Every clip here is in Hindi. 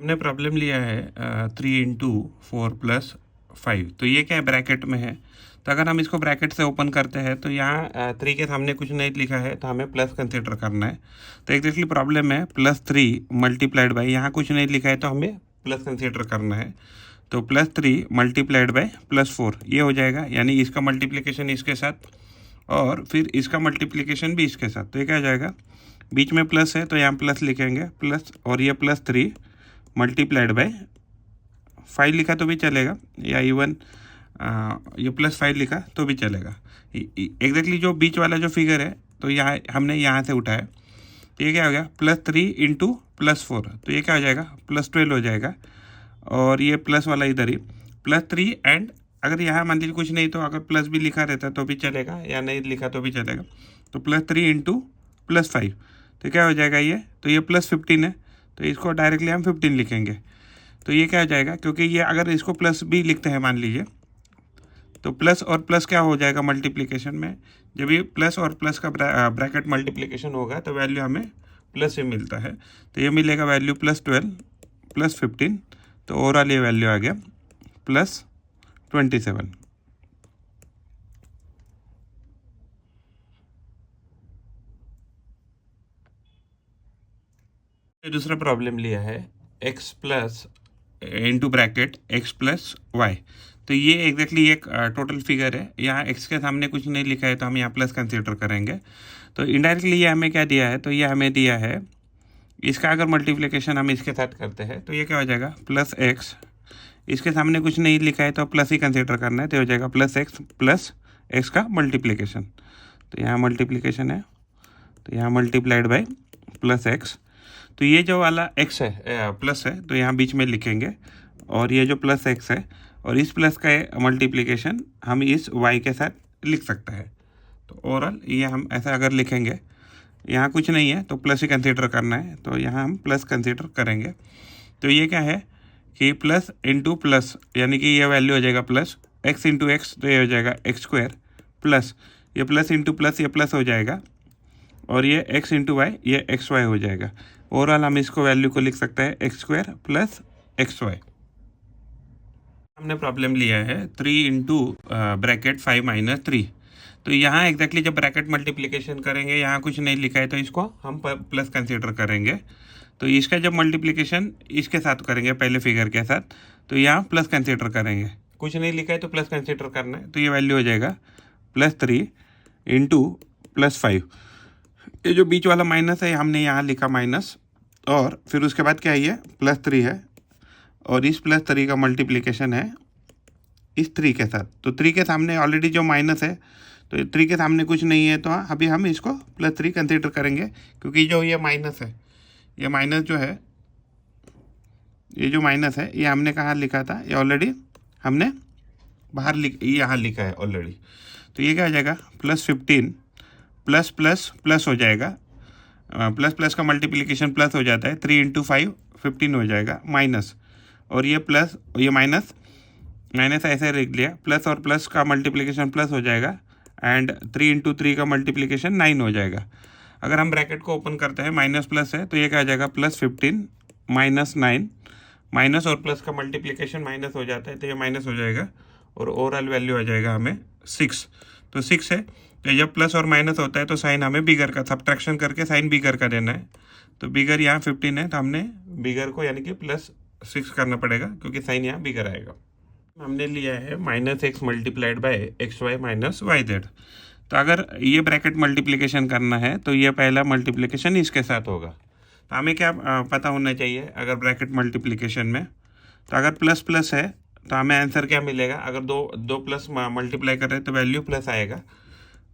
हमने प्रॉब्लम लिया है 3 × 4 + 5। तो ये क्या है, ब्रैकेट में है। तो अगर हम इसको ब्रैकेट से ओपन करते हैं तो यहाँ 3 के सामने कुछ नहीं लिखा है तो हमें प्लस कंसिडर करना है। तो एग्जैक्टली प्रॉब्लम है +3 मल्टीप्लाइड बाई, यहाँ कुछ नहीं लिखा है तो हमें प्लस कंसिडर करना है। तो +3 मल्टीप्लाइड बाई +4 ये हो जाएगा, यानी इसका मल्टीप्लिकेशन इसके साथ और फिर इसका मल्टीप्लिकेशन भी इसके साथ। तो ये क्या हो जाएगा, बीच में प्लस है तो यहाँ प्लस लिखेंगे प्लस, और ये +3 मल्टीप्लाइड बाय 5 लिखा तो भी चलेगा, या इवन ये +5 लिखा तो भी चलेगा। एग्जैक्टली जो बीच वाला जो फिगर है तो यहाँ हमने यहाँ से उठाया, तो ये क्या हो गया +3 × +4, तो ये क्या हो जाएगा +12 हो जाएगा। और ये प्लस वाला इधर ही +3 एंड अगर यहाँ मान लीजिए कुछ नहीं तो अगर प्लस भी लिखा रहता तो भी चलेगा, या नहीं लिखा तो भी चलेगा। तो +3 × +5, तो क्या हो जाएगा ये, तो ये +15 है तो इसको डायरेक्टली हम 15 लिखेंगे। तो ये क्या हो जाएगा, क्योंकि ये अगर इसको प्लस भी लिखते हैं मान लीजिए तो प्लस और प्लस क्या हो जाएगा मल्टीप्लिकेशन में, जब ये प्लस और प्लस का ब्रैकेट मल्टीप्लिकेशन होगा तो वैल्यू हमें प्लस ही मिलता है। तो ये मिलेगा वैल्यू +12 +15, तो ओवरऑल ये वैल्यू आ गया +27। दूसरा प्रॉब्लम लिया है x plus into bracket x + y। तो ये एग्जैक्टली एक टोटल फिगर है, यहाँ x के सामने कुछ नहीं लिखा है तो हम यहाँ प्लस कंसीडर करेंगे। तो इनडायरेक्टली ये हमें क्या दिया है, तो ये हमें दिया है इसका अगर मल्टीप्लिकेशन हम इसके साथ करते हैं तो ये क्या हो जाएगा +x, इसके सामने कुछ नहीं लिखा है तो प्लस ही कंसीडर करना है, तो हो जाएगा +x + x का मल्टीप्लिकेशन। तो यहाँ मल्टीप्लिकेशन है तो यहाँ मल्टीप्लाइड बाय +x। तो ये जो वाला x है प्लस है तो यहाँ बीच में लिखेंगे, और ये जो +x है और इस प्लस का मल्टीप्लिकेशन हम इस y के साथ लिख सकते हैं। तो ओवरऑल ये हम ऐसा अगर लिखेंगे, यहाँ कुछ नहीं है तो प्लस ही कंसीडर करना है, तो यहाँ हम प्लस कंसीडर करेंगे। तो ये क्या है कि प्लस इंटू प्लस, यानी कि ये वैल्यू हो जाएगा प्लस x × x, तो ये हो जाएगा x² प्लस ये प्लस इंटू प्लस ये प्लस हो जाएगा, और ये x × y ये xy हो जाएगा। ओवरऑल हम इसको वैल्यू को लिख सकते हैं x² + xy। हमने प्रॉब्लम लिया है 3 × ब्रैकेट 5 - 3। तो यहाँ एग्जैक्टली जब ब्रैकेट मल्टीप्लिकेशन करेंगे, यहाँ कुछ नहीं लिखा है तो इसको हम प्लस कंसीडर करेंगे। तो इसका जब मल्टीप्लिकेशन इसके साथ करेंगे पहले फिगर के साथ, तो यहाँ प्लस कंसीडर करेंगे, कुछ नहीं लिखा है तो प्लस कंसीडर करना है। तो ये वैल्यू हो जाएगा +3 × +5। ये जो बीच वाला माइनस है हमने यहाँ लिखा माइनस, और फिर उसके बाद क्या है ये +3 है, और इस +3 का मल्टीप्लिकेशन है इस 3 के साथ। तो 3 के सामने ऑलरेडी जो माइनस है तो 3 के सामने कुछ नहीं है तो अभी हम इसको +3 कंसीडर करेंगे, क्योंकि जो ये माइनस है, ये माइनस जो है, ये जो माइनस है ये हमने कहाँ लिखा था, ये ऑलरेडी हमने बाहर यहाँ लिखा है ऑलरेडी। तो ये क्या हो जाएगा +15 प्लस प्लस प्लस हो जाएगा, प्लस प्लस का मल्टीप्लिकेशन प्लस हो जाता है, 3 × 5 15 हो जाएगा माइनस, और ये प्लस ये माइनस माइनस ऐसे लिख लिया, प्लस और प्लस का मल्टीप्लिकेशन प्लस हो जाएगा, एंड 3 × 3 का मल्टीप्लिकेशन 9 हो जाएगा। अगर हम ब्रैकेट को ओपन करते हैं, माइनस प्लस है तो ये क्या आ जाएगा +15 - 9, माइनस और प्लस का मल्टीप्लिकेशन माइनस हो जाता है तो ये माइनस हो जाएगा, और ओवरऑल वैल्यू आ जाएगा हमें 6। तो 6 है, तो जब प्लस और माइनस होता है तो साइन हमें बिगर का सब्ट्रैक्शन करके साइन बिगर का देना है। तो बिगर यहाँ 15 है तो हमने बिगर को यानी कि +6 करना पड़ेगा, क्योंकि साइन यहाँ बिगर आएगा। हमने लिया है -x multiplied by xy - yz। तो अगर ये ब्रैकेट मल्टीप्लिकेशन करना है तो ये पहला मल्टीप्लिकेशन इसके साथ होगा। तो हमें क्या पता होना चाहिए अगर ब्रैकेट मल्टीप्लिकेशन में, तो अगर प्लस प्लस है तो हमें आंसर क्या मिलेगा, अगर दो प्लस मल्टीप्लाई कर रहे हैं तो वैल्यू प्लस आएगा,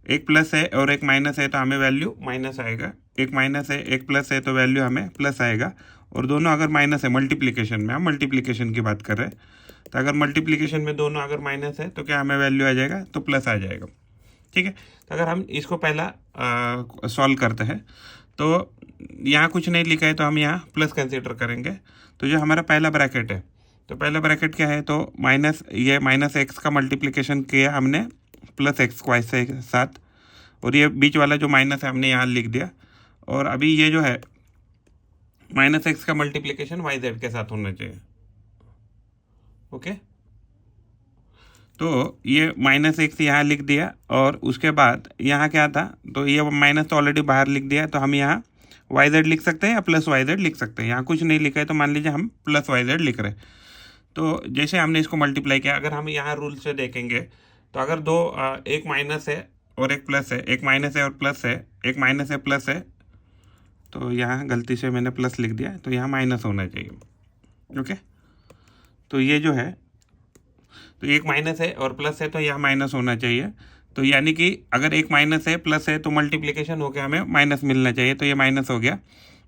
एक प्लस है और एक माइनस है तो हमें वैल्यू माइनस आएगा, एक माइनस है एक प्लस है तो वैल्यू हमें प्लस आएगा, और दोनों अगर माइनस है मल्टीप्लिकेशन में, हम मल्टीप्लिकेशन की बात कर रहे हैं, तो अगर मल्टीप्लिकेशन में दोनों अगर माइनस है तो क्या हमें वैल्यू आ जाएगा, तो प्लस आ जाएगा। ठीक है, तो अगर हम इसको पहला सॉल्व करते हैं तो यहाँ कुछ नहीं लिखा है तो हम यहाँ प्लस कंसीडर करेंगे। तो जो हमारा पहला ब्रैकेट है, तो पहला ब्रैकेट क्या है, तो ये -x का मल्टीप्लिकेशन किया हमने +x के साथ, और ये बीच वाला जो माइनस है हमने यहाँ लिख दिया, और अभी ये जो है माइनस एक्स का मल्टीप्लीकेशन वाई जेड के साथ होना चाहिए। ओके, तो ये माइनस एक्स यहाँ लिख दिया और उसके बाद यहाँ क्या था, तो ये माइनस तो ऑलरेडी बाहर लिख दिया, तो हम यहाँ वाई जेड लिख सकते हैं या प्लस वाई जेड लिख सकते हैं। यहाँ कुछ नहीं लिखा है तो मान लीजिए हम प्लस वाई जेड लिख रहे हैं। तो जैसे हमने इसको मल्टीप्लाई किया, अगर हम यहाँ रूल से देखेंगे तो अगर दो एक माइनस है और एक प्लस है, एक माइनस है और प्लस है, एक माइनस है प्लस है, तो यहाँ गलती से मैंने प्लस लिख दिया, तो यहाँ माइनस होना चाहिए। ओके, तो ये जो है, तो एक माइनस है और प्लस है तो यहाँ माइनस होना चाहिए। तो यानी कि अगर एक माइनस है प्लस है तो मल्टीप्लिकेशन होकर हमें माइनस मिलना चाहिए, तो ये माइनस हो गया।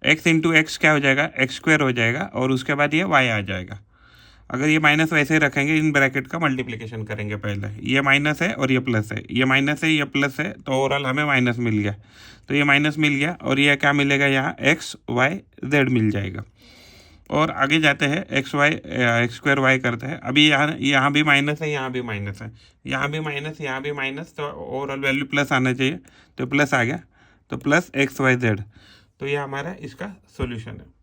एक्स इंटू एक्स क्या हो जाएगा, एक्स स्क्वायर हो जाएगा और उसके बाद ये वाई आ जाएगा। अगर ये माइनस वैसे ही रखेंगे, इन ब्रैकेट का मल्टीप्लिकेशन करेंगे पहले, ये माइनस है और ये प्लस है, ये माइनस है ये प्लस है, तो ओवरऑल हमें माइनस मिल गया। तो ये माइनस मिल गया और ये क्या मिलेगा, यहाँ एक्स वाई जेड मिल जाएगा। और आगे जाते हैं, एक्स स्क्वायर वाई करते हैं। अभी यहाँ भी माइनस है, यहाँ भी माइनस है, यहाँ भी माइनस, यहाँ भी माइनस, तो ओवरऑल वैल्यू प्लस आना चाहिए, तो प्लस आ गया, तो प्लस एक्स वाई जेड। तो ये हमारा इसका सॉल्यूशन है।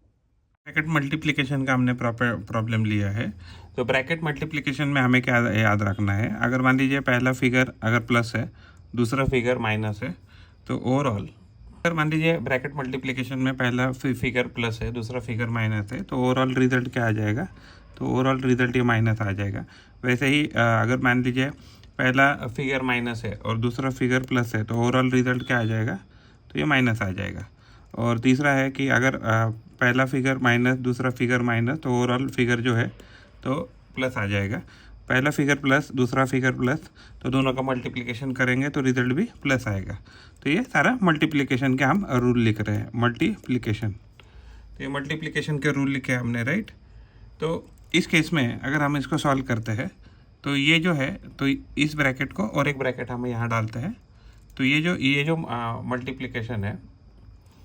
ब्रैकेट मल्टीप्लिकेशन का हमने प्रॉब्लम लिया है। तो ब्रैकेट मल्टीप्लिकेशन में हमें क्या याद रखना है, अगर मान लीजिए पहला फिगर अगर प्लस है, दूसरा फिगर माइनस है, तो ओवरऑल अगर मान लीजिए ब्रैकेट मल्टीप्लिकेशन में पहला फिगर प्लस है, दूसरा फिगर माइनस है, तो ओवरऑल रिजल्ट क्या आ जाएगा, तो ओवरऑल रिजल्ट ये माइनस आ जाएगा। वैसे ही अगर मान लीजिए पहला फिगर माइनस है और दूसरा फिगर प्लस है, तो ओवरऑल रिजल्ट क्या आ जाएगा, तो ये माइनस आ जाएगा। और तीसरा है कि अगर पहला फिगर माइनस दूसरा फिगर माइनस, तो ओवरऑल फिगर जो है तो प्लस आ जाएगा। पहला फिगर प्लस दूसरा फिगर प्लस, तो दोनों का मल्टीप्लिकेशन करेंगे तो रिजल्ट भी प्लस आएगा। तो ये सारा मल्टीप्लिकेशन के हम रूल लिख रहे हैं, मल्टीप्लिकेशन। तो ये मल्टीप्लिकेशन के रूल लिखे हमने, राइट। तो इस केस में अगर हम इसको सॉल्व करते हैं, तो ये जो है, तो इस ब्रैकेट को और एक ब्रैकेट हम यहाँ डालते हैं, तो ये जो मल्टीप्लिकेशन है,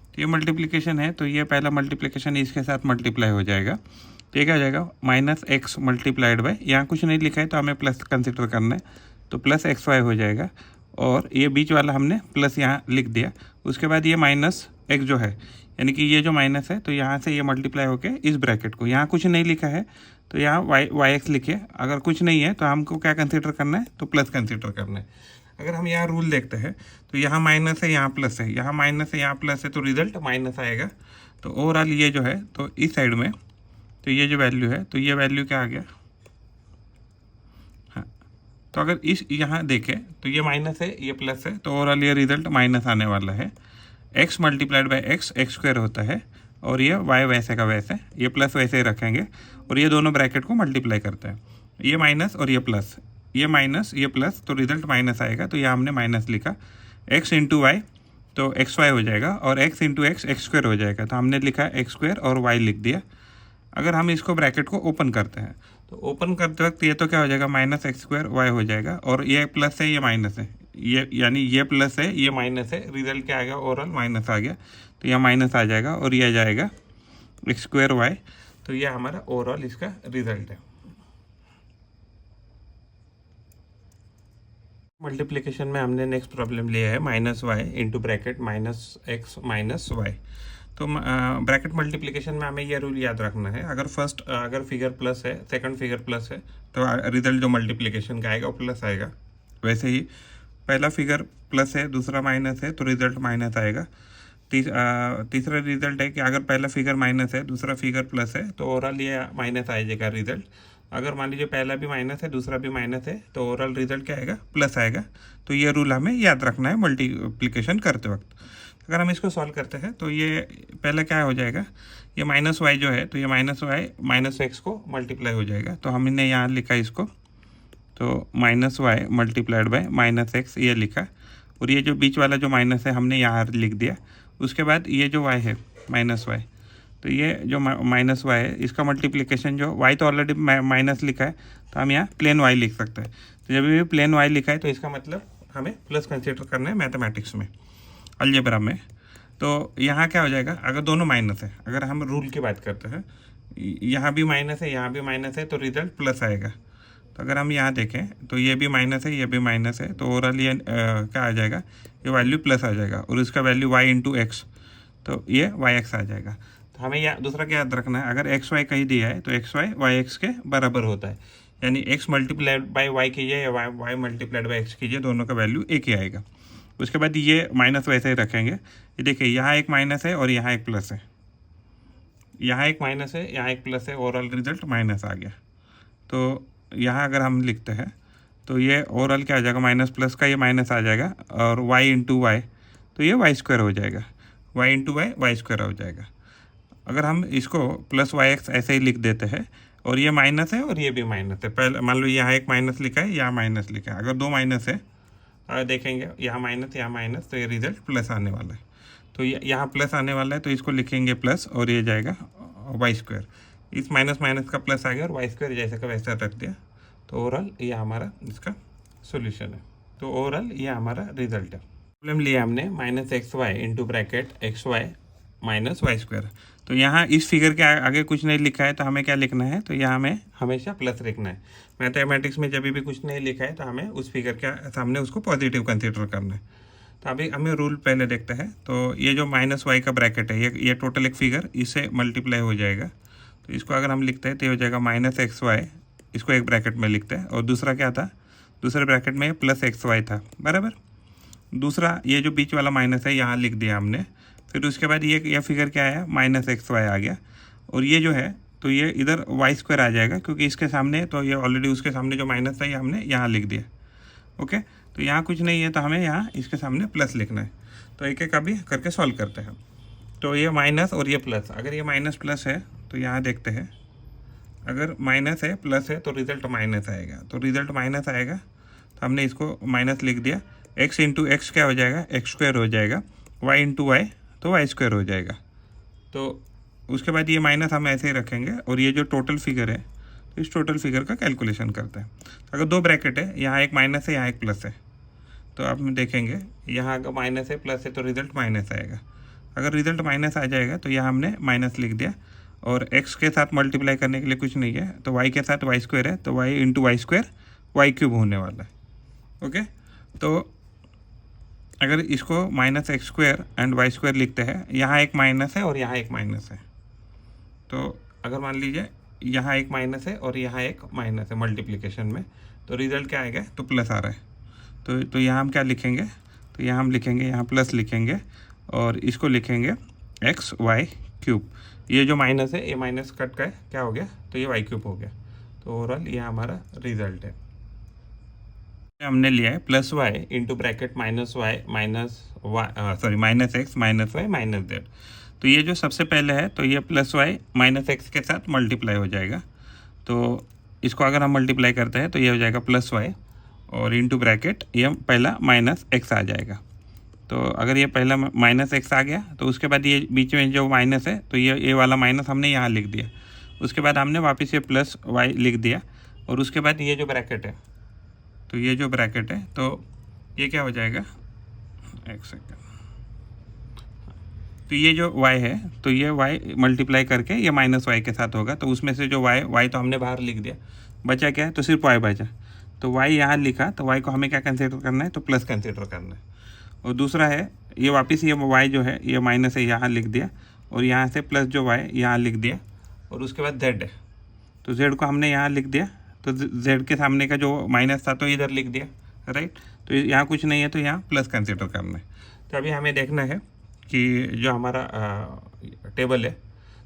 तो ये मल्टीप्लिकेशन है, तो ये पहला मल्टीप्लिकेशन इसके साथ मल्टीप्लाई हो जाएगा। तो ये क्या हो जाएगा, माइनस एक्स मल्टीप्लाइड बाय, यहाँ कुछ नहीं लिखा है तो हमें प्लस कंसिडर करना है, तो प्लस एक्स वाई हो जाएगा। और ये बीच वाला हमने प्लस यहाँ लिख दिया। उसके बाद ये माइनस एक्स जो है, यानी कि ये जो माइनस है, तो यहाँ से ये मल्टीप्लाई होके इस ब्रैकेट को, यहाँ कुछ नहीं लिखा है तो यहाँ वाई एक्स लिखिए। अगर कुछ नहीं है तो हमको क्या कंसिडर करना है, तो प्लस कंसिडर करना है। अगर हम यहाँ रूल देखते हैं, तो यहाँ माइनस है, यहाँ प्लस है, यहाँ माइनस है, यहाँ प्लस है, तो रिजल्ट माइनस आएगा। तो ओवरऑल ये जो है, तो इस साइड में, तो ये जो वैल्यू है, तो ये वैल्यू क्या आ गया, हाँ। तो अगर इस यहाँ देखें तो ये माइनस है, ये प्लस है, तो ओवरऑल ये रिजल्ट माइनस आने वाला है। X multiplied by x, x square होता है, और ये वाई वैसे का वैसे, ये प्लस वैसे ही रखेंगे, और ये दोनों ब्रैकेट को मल्टीप्लाई करते हैं, ये माइनस और ये प्लस, ये माइनस ये प्लस, तो रिजल्ट माइनस आएगा। तो यहाँ हमने माइनस लिखा, एक्स इंटू वाई, तो एक्स वाई हो जाएगा, और x into x, x square हो जाएगा, तो हमने लिखा एक्स स्क्वायर और वाई लिख दिया। अगर हम इसको ब्रैकेट को ओपन करते हैं, तो ओपन करते वक्त ये तो क्या हो जाएगा, माइनस एक्स स्क्वायर वाई हो जाएगा, और ये प्लस है ये माइनस है, ये यानी ये प्लस है ये माइनस है, रिजल्ट क्या आ गया, ओवरऑल माइनस आ गया। तो यहाँ माइनस आ जाएगा और ये आ जाएगा एक्स स्क्वायर वाई। तो ये हमारा ओवरऑल इसका रिजल्ट है। मल्टीप्लिकेशन में हमने नेक्स्ट प्रॉब्लम लिया है, minus y into bracket minus x minus y. तो ब्रैकेट मल्टीप्लिकेशन में हमें यह रूल याद रखना है, अगर फिगर प्लस है, सेकंड फिगर प्लस है, तो रिजल्ट जो मल्टीप्लिकेशन का आएगा वो प्लस आएगा। वैसे ही पहला फिगर प्लस है, दूसरा माइनस है, तो रिजल्ट माइनस आएगा। तीसरा रिजल्ट है कि अगर पहला फिगर माइनस है, दूसरा फिगर प्लस है, तो ओवरऑल ये माइनस आ जाएगा रिजल्ट। अगर मान लीजिए पहला भी माइनस है, दूसरा भी माइनस है, तो ओवरऑल रिजल्ट क्या आएगा, प्लस आएगा। तो ये रूल हमें याद रखना है मल्टीप्लिकेशन करते वक्त। अगर हम इसको सॉल्व करते हैं, तो ये पहले क्या हो जाएगा, ये माइनस वाई जो है, तो ये माइनस वाई माइनस एक्स को मल्टीप्लाई हो जाएगा। तो हमने यहाँ लिखा इसको, तो minus y multiplied by minus x ये लिखा, और ये जो बीच वाला जो माइनस है हमने यहाँ लिख दिया। उसके बाद ये जो वाई है माइनस वाई, तो ये जो माइनस वाई है इसका मल्टीप्लिकेशन जो वाई तो ऑलरेडी माइनस लिखा है, तो हम यहाँ प्लेन वाई लिख सकते हैं। तो जब भी प्लेन वाई लिखा है तो इसका मतलब हमें प्लस कंसिडर करना है मैथमेटिक्स में, अलजेब्रा में। तो यहाँ क्या हो जाएगा, अगर दोनों माइनस है, अगर हम रूल की बात करते हैं, यहाँ भी माइनस है, यहाँ भी माइनस है, तो रिजल्ट प्लस आएगा। तो अगर हम यहाँ देखें तो ये भी माइनस है, ये भी माइनस है, तो ओवरऑल ये क्या आ जाएगा, ये वैल्यू प्लस आ जाएगा, और इसका वैल्यू वाई इंटू एक्स, तो ये वाई एक्स आ जाएगा। तो हमें या दूसरा क्या याद रखना है, अगर एक्स वाई कहीं दिया है तो एक्स वाई वाई एक्स के बराबर होता है, यानी एक्स मल्टीप्लाइड बाई वाई कीजिए या वाई मल्टीप्लाइड बाई एक्स कीजिए, दोनों का वैल्यू एक ही आएगा। उसके बाद ये माइनस वैसे ही रखेंगे। ये देखिए यहाँ एक माइनस है और यहाँ एक प्लस है, यहाँ एक माइनस है यहाँ एक प्लस है, ओवरऑल रिजल्ट माइनस आ गया। तो यहाँ अगर हम लिखते हैं तो ये ओवरऑल क्या आ जाएगा, माइनस प्लस का ये माइनस आ जाएगा और y इंटू वाई, तो ये वाई स्क्वायर हो जाएगा, y into y y square हो जाएगा। अगर हम इसको प्लस वाई एक्स ऐसे ही लिख देते हैं और ये माइनस है और ये भी माइनस है, पहले मान लो यहाँ एक माइनस लिखा है यहाँ माइनस लिखा है, अगर दो माइनस है देखेंगे यहाँ माइनस तो ये रिजल्ट प्लस आने वाला है। तो यहाँ प्लस आने वाला है तो इसको लिखेंगे प्लस और ये जाएगा वाई स्क्वायर, इस माइनस माइनस का प्लस आ गया और वाई स्क्वायर जैसे का वैसा रख दिया। तो ओवरऑल ये हमारा इसका सॉल्यूशन है। तो ओवरऑल ये हमारा रिजल्ट है। प्रॉब्लम लिया हमने minus x y into bracket x y minus y square. तो यहाँ इस फिगर के आगे कुछ नहीं लिखा है तो हमें क्या लिखना है, तो यहाँ हमें हमेशा प्लस लिखना है। मैथमेटिक्स में जब भी कुछ नहीं लिखा है तो हमें उस फिगर के सामने उसको पॉजिटिव कंसिडर करना है। तो अभी हमें रूल पहले देखते हैं। तो ये जो माइनस वाई का ब्रैकेट है ये टोटल एक फिगर इससे मल्टीप्लाई हो जाएगा। तो इसको अगर हम लिखते हैं तो ये हो जाएगा माइनस एक्स वाई, इसको एक ब्रैकेट में लिखते हैं और दूसरा क्या था, दूसरे ब्रैकेट में प्लस एक्स वाई था बराबर। दूसरा ये जो बीच वाला माइनस है यहाँ लिख दिया हमने। फिर उसके बाद ये फिगर क्या आया, माइनस एक्स वाई आ गया और ये जो है तो ये इधर वाई स्क्वायर आ जाएगा क्योंकि इसके सामने तो ये ऑलरेडी उसके सामने जो माइनस था ये हमने यहाँ लिख दिया। ओके, तो यहाँ कुछ नहीं है तो हमें यहाँ इसके सामने प्लस लिखना है। तो एक एक अभी करके सॉल्व करते हैं। तो ये माइनस और ये प्लस, अगर ये माइनस प्लस है तो यहाँ देखते हैं, अगर माइनस है प्लस है तो रिज़ल्ट माइनस आएगा। तो रिज़ल्ट माइनस आएगा तो हमने इसको माइनस लिख दिया। एक्स इंटू एक्स क्या हो जाएगा, एक्स स्क्वायर हो जाएगा, वाई इंटू वाई तो वाई स्क्वायर हो जाएगा। तो उसके बाद ये माइनस हम ऐसे ही रखेंगे और ये जो टोटल फिगर है तो इस टोटल फिगर का कैलकुलेशन करते हैं। अगर दो ब्रैकेट है, यहाँ एक माइनस है यहाँ एक प्लस है, तो आप देखेंगे यहाँ अगर माइनस है प्लस है तो रिज़ल्ट माइनस आएगा। अगर रिज़ल्ट माइनस आ जाएगा तो यहाँ हमने माइनस लिख दिया और x के साथ मल्टीप्लाई करने के लिए कुछ नहीं है तो y के साथ वाई स्क्वायर है तो y into y square y cube होने वाला है। ओके, तो अगर इसको minus x square and y square लिखते हैं, यहाँ एक माइनस है और यहाँ एक माइनस है। तो अगर मान लीजिए यहाँ एक माइनस है और यहाँ एक माइनस है मल्टीप्लिकेशन में, तो रिज़ल्ट क्या आएगा, तो प्लस आ रहा है। तो यहाँ हम क्या लिखेंगे, तो यहाँ हम लिखेंगे यहाँ प्लस लिखेंगे और इसको लिखेंगे एक्स वाई क्यूब। ये जो माइनस है ये माइनस कट का क्या हो गया, तो ये वाई क्यूब हो गया। तो ओवरऑल ये हमारा रिजल्ट है। हमने लिया है plus y into bracket minus y minus y minus x minus y minus z. तो ये जो सबसे पहले है तो ये प्लस वाई माइनस एक्स के साथ मल्टीप्लाई हो जाएगा। तो इसको अगर हम मल्टीप्लाई करते हैं तो ये हो जाएगा प्लस वाई और इंटू ब्रैकेट ये पहला माइनस एक्स आ जाएगा। तो अगर ये पहला माइनस एक्स आ गया तो उसके बाद ये बीच में जो माइनस है तो ये वाला माइनस हमने यहाँ लिख दिया। उसके बाद हमने वापस ये प्लस वाई लिख दिया और उसके बाद ये जो ब्रैकेट है, तो ये जो ब्रैकेट है तो ये क्या हो जाएगा, एक सेकेंड, तो ये जो y है तो ये y मल्टीप्लाई करके ये माइनस वाई के साथ होगा। तो उसमें से जो y तो हमने बाहर लिख दिया, बचा क्या है, तो सिर्फ y बचा। तो y यहाँ लिखा तो y को हमें क्या कंसिडर करना है, तो प्लस कंसिडर करना है। और दूसरा है ये वापस ये y जो है ये माइनस है यहाँ लिख दिया और यहाँ से प्लस जो y यहाँ लिख दिया और उसके बाद z है तो z को हमने यहाँ लिख दिया। तो z के सामने का जो माइनस था तो इधर लिख दिया, राइट। तो यहाँ कुछ नहीं है तो यहाँ प्लस कंसिडर करना है। तो अभी हमें देखना है कि जो हमारा टेबल है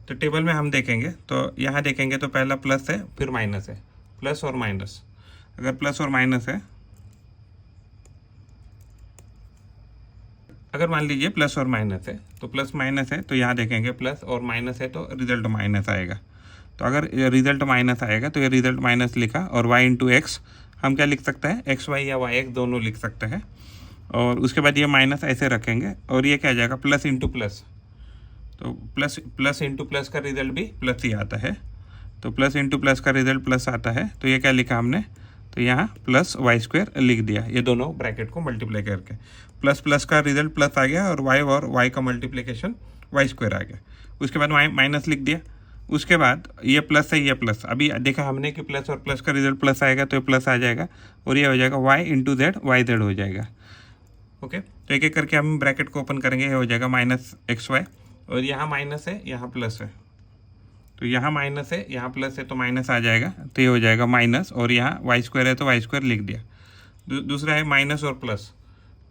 तो टेबल में हम देखेंगे तो यहाँ देखेंगे तो पहला प्लस है फिर माइनस है, प्लस और माइनस। अगर प्लस और माइनस है, अगर मान लीजिए प्लस और माइनस है तो प्लस माइनस है तो यहाँ देखेंगे प्लस और माइनस है तो रिजल्ट माइनस आएगा। तो अगर रिजल्ट माइनस आएगा तो ये रिजल्ट माइनस लिखा और y इंटू एक्स हम क्या लिख सकते हैं, एक्स वाई या वाई एक्स दोनों लिख सकते हैं। और उसके बाद ये माइनस ऐसे रखेंगे और ये क्या आ जाएगा, प्लस इंटू प्लस। तो प्लस इंटू प्लस का रिजल्ट भी प्लस ही आता है। तो प्लस इंटू प्लस का रिजल्ट प्लस आता है। तो ये क्या लिखा हमने, तो यहाँ प्लस वाई स्क्वायर लिख दिया, ये दोनों ब्रैकेट को मल्टीप्लाई करके। प्लस प्लस का रिजल्ट प्लस आ गया और वाई का मल्टीप्लिकेशन वाई स्क्वायर आ गया। उसके बाद माइनस लिख दिया। उसके बाद ये प्लस है ये प्लस, अभी देखा हमने कि प्लस और प्लस का रिजल्ट प्लस आएगा तो ये प्लस आ जाएगा और ये हो जाएगा y into z y z हो जाएगा। ओके, तो एक एक करके हम ब्रैकेट को ओपन करेंगे। ये हो जाएगा माइनस एक्स वाई और यहाँ माइनस है, यहाँ प्लस है, तो यहाँ माइनस है, यहाँ प्लस है, तो माइनस आ जाएगा, तो ये हो जाएगा माइनस, और यहाँ वाई स्क्वायर है तो वाई स्क्वायर लिख दिया। दूसरा है माइनस और प्लस,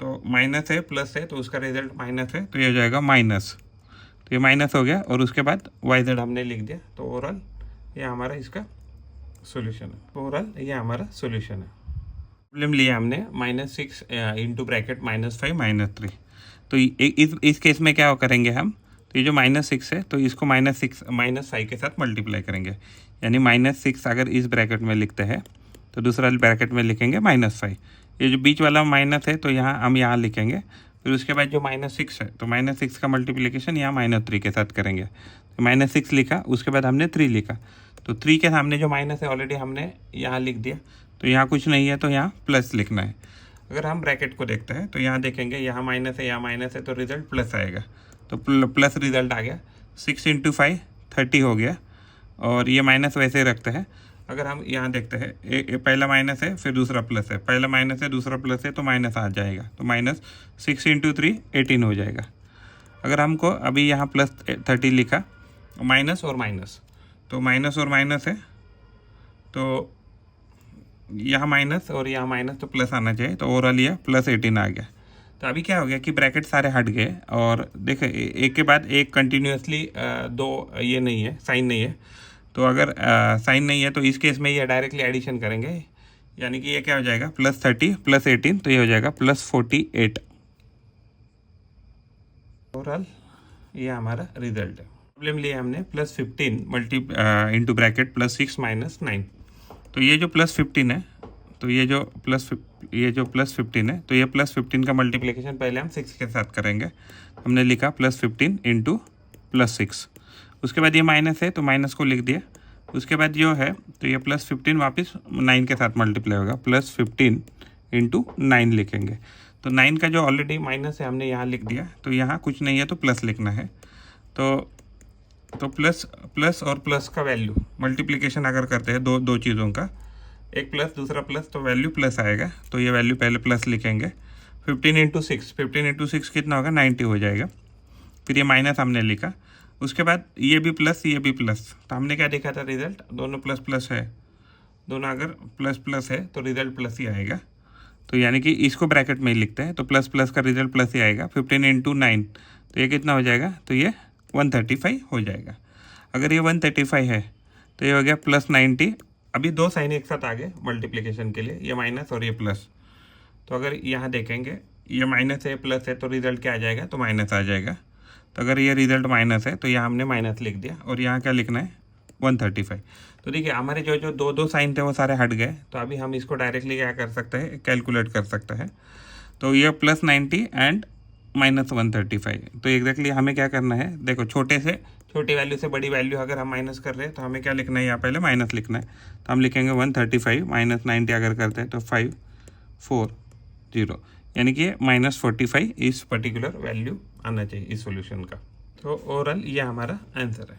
तो माइनस है प्लस है तो उसका रिजल्ट माइनस है, तो ये हो जाएगा माइनस, तो ये माइनस हो गया, और उसके बाद वाई जेड हमने लिख दिया। तो ओवरऑल ये हमारा इसका सॉल्यूशन है। ओवरऑल ये हमारा सॉल्यूशन है। प्रॉब्लम लिया हमने -6 इंटू ब्रैकेट -5 -3। तो इस केस में क्या करेंगे हम, तो ये जो -6 है तो इसको -5 के साथ मल्टीप्लाई करेंगे, यानी -6 अगर इस ब्रैकेट में लिखते हैं तो दूसरा ब्रैकेट में लिखेंगे -5। ये जो बीच वाला माइनस है तो यहाँ हम यहाँ लिखेंगे, फिर उसके बाद जो -6 है तो -6 का मल्टीप्लिकेशन यहाँ -3 के साथ करेंगे। तो -6 लिखा, उसके बाद हमने 3 लिखा, तो 3 के सामने जो माइनस है ऑलरेडी हमने यहाँ लिख दिया, तो यहाँ कुछ नहीं है तो यहाँ प्लस लिखना है। अगर हम ब्रैकेट को देखते हैं तो यहाँ देखेंगे यहाँ माइनस है, यहाँ माइनस है, तो रिजल्ट प्लस आएगा, तो प्लस रिजल्ट आ गया। 6 × 5 30 हो गया, और ये माइनस वैसे ही रखते हैं। अगर हम यहाँ देखते हैं पहला माइनस है फिर दूसरा प्लस है, पहला माइनस है दूसरा प्लस है, तो माइनस आ जाएगा, तो -6 × 3 18 हो जाएगा। अगर हमको अभी यहाँ +30 लिखा, माइनस और माइनस, तो माइनस और माइनस है, तो यहाँ माइनस और यहाँ माइनस, तो प्लस आना चाहिए, तो ओवरऑल ये +18 आ गया। तो अभी क्या हो गया कि ब्रैकेट सारे हट गए, और देखे एक के बाद एक कंटिन्यूसली दो ये नहीं है, साइन नहीं है, तो अगर साइन नहीं है तो इस केस में ये डायरेक्टली एडिशन करेंगे, यानी कि ये क्या हो जाएगा +30 +18, तो ये हो जाएगा +48। ओवरऑल ये हमारा रिजल्ट है। प्रॉब्लम लिया हमने +15 इंटू ब्रैकेट +6 -9। तो ये जो +15 है, तो ये जो +15 है, तो ये +15 का मल्टीप्लिकेशन पहले हम 6 के साथ करेंगे। हमने लिखा +15 इंटू +6, उसके बाद ये माइनस है तो माइनस को लिख दिया, उसके बाद जो है तो ये +15 वापस 9 के साथ मल्टीप्लाई होगा, +15 इंटू 9 लिखेंगे। तो 9 का जो ऑलरेडी माइनस है हमने यहाँ लिख दिया, तो यहाँ कुछ नहीं है तो प्लस लिखना है। तो प्लस और प्लस का वैल्यू मल्टीप्लिकेशन अगर करते हैं दो चीज़ों का, एक प्लस दूसरा प्लस, तो वैल्यू प्लस आएगा, तो ये वैल्यू पहले प्लस लिखेंगे। 15 × 6 कितना होगा 90 हो जाएगा। फिर ये माइनस हमने लिखा, उसके बाद ये भी प्लस ये भी प्लस, तो हमने क्या देखा था रिजल्ट, दोनों प्लस प्लस है, दोनों अगर प्लस प्लस है तो रिजल्ट प्लस ही आएगा। तो यानी कि इसको ब्रैकेट में ही लिखते हैं, तो प्लस प्लस का रिजल्ट प्लस ही आएगा। 15 × 9 तो ये कितना हो जाएगा, तो ये 135 हो जाएगा। अगर ये 135 है तो ये हो गया +90। अभी दो साइन एक साथ आ गए मल्टीप्लिकेशन के लिए, ये माइनस और ये प्लस, तो अगर यहाँ देखेंगे ये माइनस है प्लस है तो रिजल्ट क्या आ जाएगा, तो माइनस आ जाएगा। तो अगर ये रिजल्ट माइनस है तो यहाँ हमने माइनस लिख दिया, और यहाँ क्या लिखना है 135। तो देखिए हमारे जो दो साइन थे वो सारे हट गए, तो अभी हम इसको डायरेक्टली क्या कर सकते हैं, कैलकुलेट कर सकते हैं। तो ये +90 एंड -135, तो एग्जैक्टली हमें क्या करना है, देखो छोटी वैल्यू से बड़ी वैल्यू अगर हम माइनस कर रहे हैं तो हमें क्या लिखना है, यहाँ पहले माइनस लिखना है, तो हम लिखेंगे 135 -90 अगर करते हैं तो 540, यानी कि -45 इस पर्टिकुलर वैल्यू आना चाहिए इस सॉल्यूशन का। तो ओवरऑल ये हमारा आंसर है।